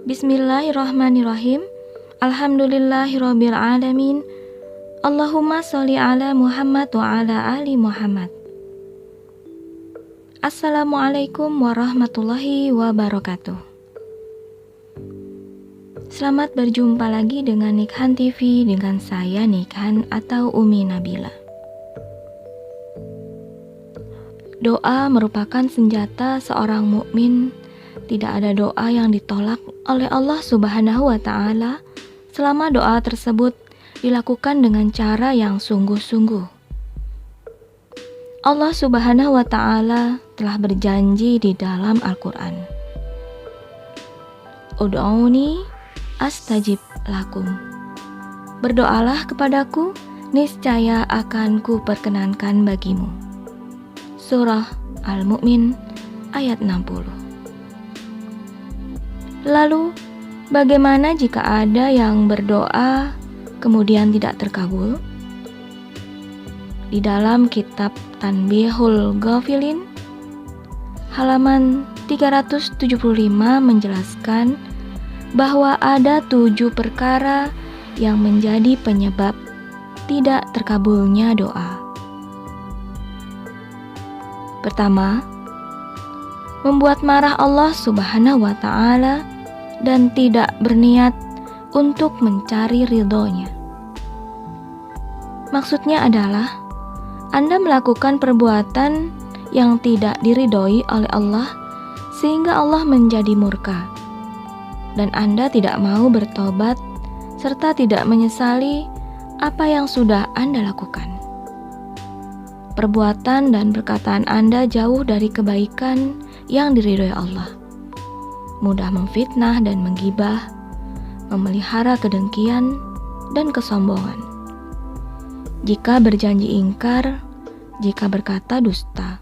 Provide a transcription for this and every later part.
Bismillahirrahmanirrahim. Alhamdulillahirabbil alamin. Allahumma sholli ala Muhammad wa ala ali Muhammad. Assalamualaikum warahmatullahi wabarakatuh. Selamat berjumpa lagi dengan Nikhan TV, dengan saya Nikhan atau Umi Nabila. Doa merupakan senjata seorang mukmin. Tidak ada doa yang ditolak oleh Allah Subhanahu wa Ta'ala selama doa tersebut dilakukan dengan cara yang sungguh-sungguh. Allah Subhanahu wa Ta'ala telah berjanji di dalam Al-Quran, Ud'uni astajib lakum. Berdoalah kepadaku, niscaya akan ku perkenankan bagimu. Surah Al-Mu'min ayat 60. Lalu, bagaimana jika ada yang berdoa kemudian tidak terkabul? Di dalam kitab Tanbihul Ghafilin, halaman 375 menjelaskan bahwa ada 7 perkara yang menjadi penyebab tidak terkabulnya doa. Pertama, membuat marah Allah Subhanahu wa Ta'ala dan tidak berniat untuk mencari ridhonya. Maksudnya adalah Anda melakukan perbuatan yang tidak diridhoi oleh Allah sehingga Allah menjadi murka, dan Anda tidak mau bertobat serta tidak menyesali apa yang sudah Anda lakukan. Perbuatan dan perkataan Anda jauh dari kebaikan yang diridhoi Allah, mudah memfitnah dan menggibah, memelihara kedengkian dan kesombongan. Jika berjanji ingkar, jika berkata dusta,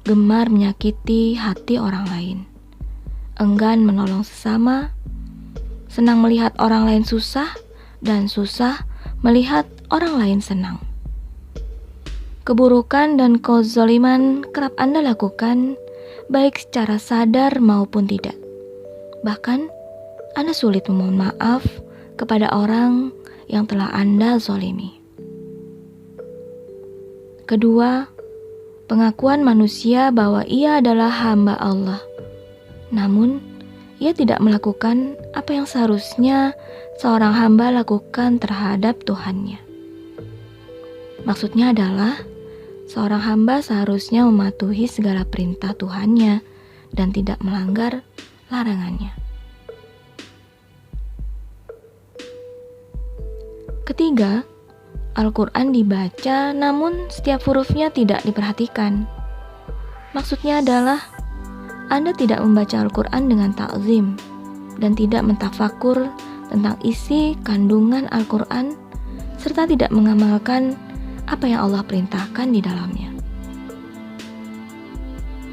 gemar menyakiti hati orang lain, enggan menolong sesama, senang melihat orang lain susah, dan susah melihat orang lain senang. Keburukan dan kezaliman kerap Anda lakukan, baik secara sadar maupun tidak. Bahkan, Anda sulit memohon maaf kepada orang yang telah Anda zalimi. Kedua, pengakuan manusia bahwa ia adalah hamba Allah. Namun, ia tidak melakukan apa yang seharusnya seorang hamba lakukan terhadap Tuhannya. Maksudnya adalah, seorang hamba seharusnya mematuhi segala perintah Tuhannya dan tidak melanggar larangannya. Ketiga, Al-Quran dibaca namun setiap hurufnya tidak diperhatikan. Maksudnya adalah Anda tidak membaca Al-Quran dengan ta'zim dan tidak mentafakur tentang isi kandungan Al-Quran serta tidak mengamalkan apa yang Allah perintahkan di dalamnya.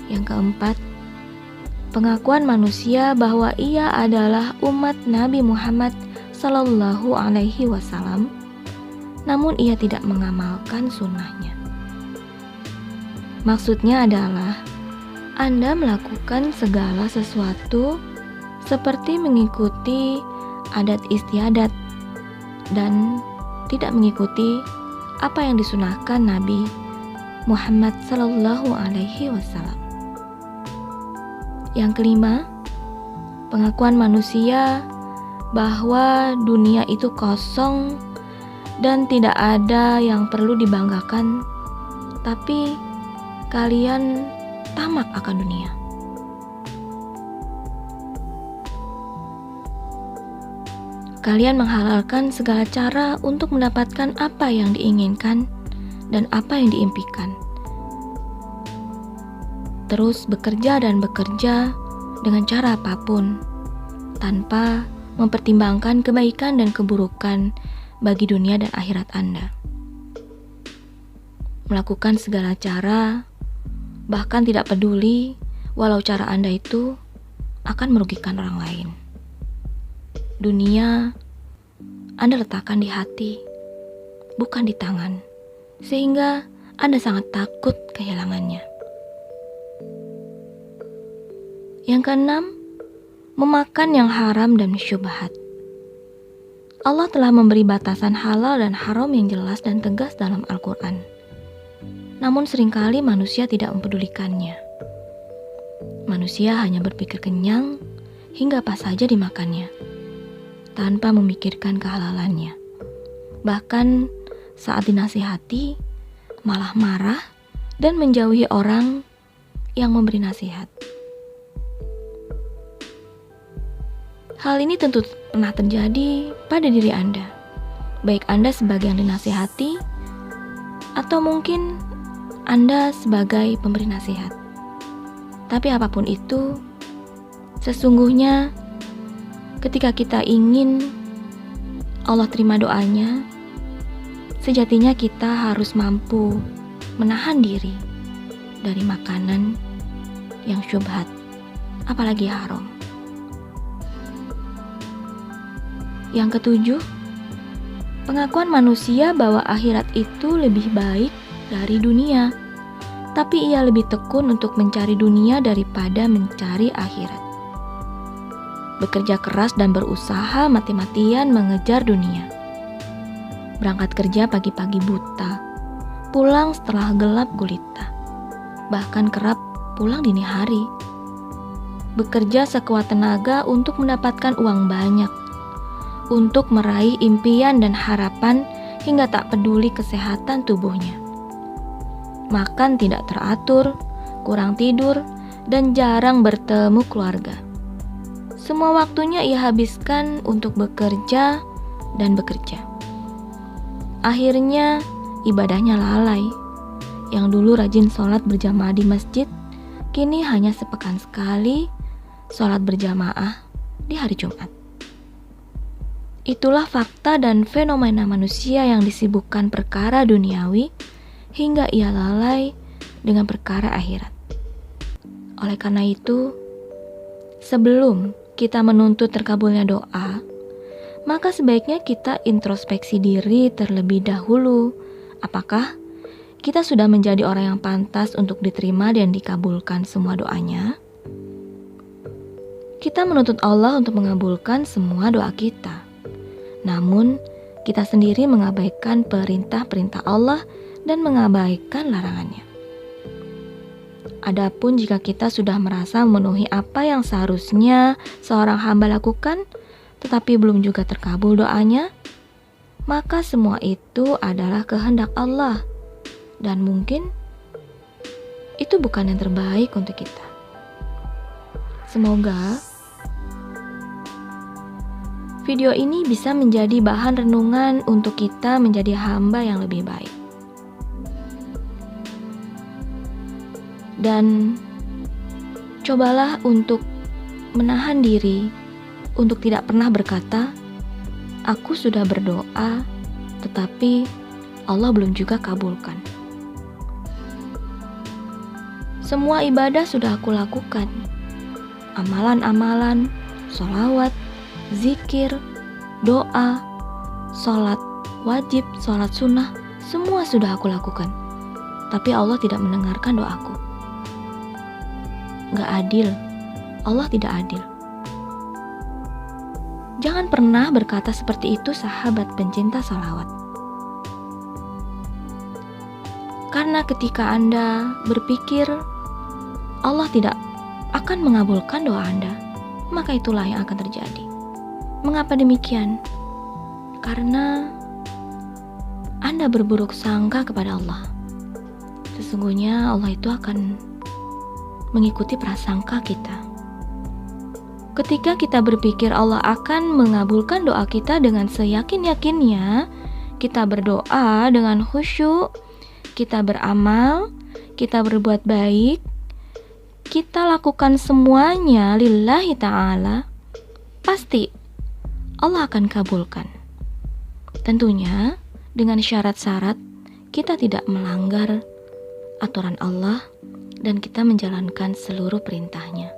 Yang keempat, pengakuan manusia bahwa ia adalah umat Nabi Muhammad Sallallahu Alaihi Wasallam, namun ia tidak mengamalkan sunnahnya. Maksudnya adalah Anda melakukan segala sesuatu seperti mengikuti adat istiadat dan tidak mengikuti apa yang disunahkan Nabi Muhammad Sallallahu Alaihi Wasallam. Yang kelima, pengakuan manusia bahwa dunia itu kosong dan tidak ada yang perlu dibanggakan, tapi kalian tamak akan dunia. Kalian menghalalkan segala cara untuk mendapatkan apa yang diinginkan dan apa yang diimpikan. Terus bekerja dan bekerja dengan cara apapun, tanpa mempertimbangkan kebaikan dan keburukan bagi dunia dan akhirat Anda. Melakukan segala cara, bahkan tidak peduli walau cara Anda itu akan merugikan orang lain. Dunia Anda letakkan di hati, bukan di tangan, sehingga Anda sangat takut kehilangannya. Yang keenam, memakan yang haram dan syubhat. Allah telah memberi batasan halal dan haram yang jelas dan tegas dalam Al-Quran. Namun seringkali manusia tidak mempedulikannya. Manusia hanya berpikir kenyang hingga pas saja dimakannya, tanpa memikirkan kehalalannya. Bahkan saat dinasihati, malah marah dan menjauhi orang yang memberi nasihat. Hal ini tentu pernah terjadi pada diri Anda, baik Anda sebagai yang dinasihati, atau mungkin Anda sebagai pemberi nasihat. Tapi apapun itu, sesungguhnya ketika kita ingin Allah terima doanya, sejatinya kita harus mampu menahan diri dari makanan yang syubhat, apalagi haram. Yang ketujuh, pengakuan manusia bahwa akhirat itu lebih baik dari dunia, tapi ia lebih tekun untuk mencari dunia daripada mencari akhirat. Bekerja keras dan berusaha mati-matian mengejar dunia. Berangkat kerja pagi-pagi buta, pulang setelah gelap gulita, bahkan kerap pulang dini hari. Bekerja sekuat tenaga untuk mendapatkan uang banyak, untuk meraih impian dan harapan hingga tak peduli kesehatan tubuhnya. Makan tidak teratur, kurang tidur, dan jarang bertemu keluarga. Semua waktunya ia habiskan untuk bekerja dan bekerja. Akhirnya ibadahnya lalai. Yang dulu rajin sholat berjamaah di masjid, kini hanya sepekan sekali sholat berjamaah di hari Jumat. Itulah fakta dan fenomena manusia yang disibukkan perkara duniawi hingga ia lalai dengan perkara akhirat. Oleh karena itu, sebelum kita menuntut terkabulnya doa, maka sebaiknya kita introspeksi diri terlebih dahulu. Apakah kita sudah menjadi orang yang pantas untuk diterima dan dikabulkan semua doanya? Kita menuntut Allah untuk mengabulkan semua doa kita. Namun, kita sendiri mengabaikan perintah-perintah Allah dan mengabaikan larangannya. Adapun jika kita sudah merasa memenuhi apa yang seharusnya seorang hamba lakukan, tetapi belum juga terkabul doanya, maka semua itu adalah kehendak Allah, dan mungkin itu bukan yang terbaik untuk kita. Semoga video ini bisa menjadi bahan renungan untuk kita menjadi hamba yang lebih baik. Dan cobalah untuk menahan diri untuk tidak pernah berkata, "Aku sudah berdoa, tetapi Allah belum juga kabulkan." Semua ibadah sudah aku lakukan. Amalan-amalan, sholawat, zikir, doa, sholat wajib, sholat sunnah, semua sudah aku lakukan. Tapi Allah tidak mendengarkan doaku. Gak adil. Allah tidak adil. Jangan pernah berkata seperti itu, sahabat pencinta sholawat. Karena ketika Anda berpikir Allah tidak akan mengabulkan doa Anda, maka itulah yang akan terjadi. Mengapa demikian? Karena Anda berburuk sangka kepada Allah. Sesungguhnya Allah itu akan mengikuti prasangka kita. Ketika kita berpikir Allah akan mengabulkan doa kita dengan seyakin-yakinnya, kita berdoa dengan khusyuk, kita beramal, kita berbuat baik, kita lakukan semuanya lillahi ta'ala, pasti Allah akan kabulkan. Tentunya dengan syarat-syarat kita tidak melanggar aturan Allah dan kita menjalankan seluruh perintahnya.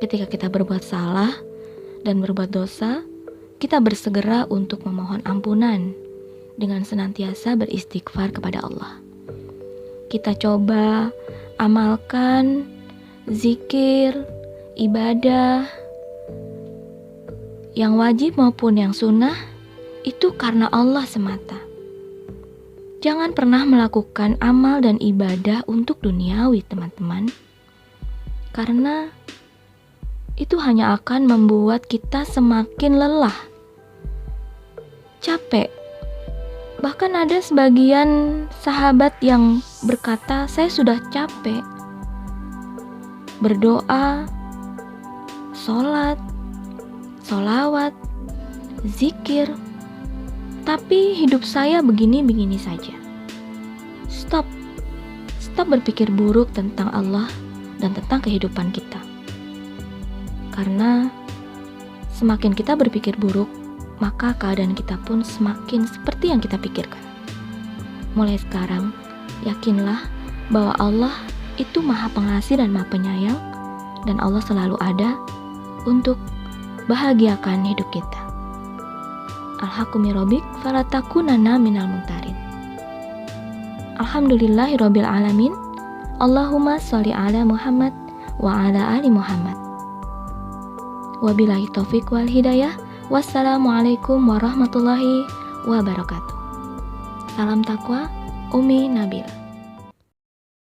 Ketika kita berbuat salah dan berbuat dosa, kita bersegera untuk memohon ampunan dengan senantiasa beristighfar kepada Allah. Kita coba amalkan zikir, ibadah, yang wajib maupun yang sunnah, itu karena Allah semata. Jangan pernah melakukan amal dan ibadah untuk duniawi, teman-teman. Karena itu hanya akan membuat kita semakin lelah, capek. Bahkan ada sebagian sahabat yang berkata, saya sudah capek berdoa, sholat, sholawat, zikir, tapi hidup saya begini-begini saja. Stop berpikir buruk tentang Allah dan tentang kehidupan kita. Karena semakin kita berpikir buruk, maka keadaan kita pun semakin seperti yang kita pikirkan. Mulai sekarang, yakinlah bahwa Allah itu Maha Pengasih dan Maha Penyayang, dan Allah selalu ada untuk bahagiakan hidup kita. Alhaqqu min rabbik fala takunanna minal mumtarin. Alhamdulillahirabbil alamin. Allahumma sholli ala Muhammad wa ala ali Muhammad. Wabillahi taufik wal hidayah. Wassalamualaikum warahmatullahi wabarakatuh. Salam takwa, Umi Nabila.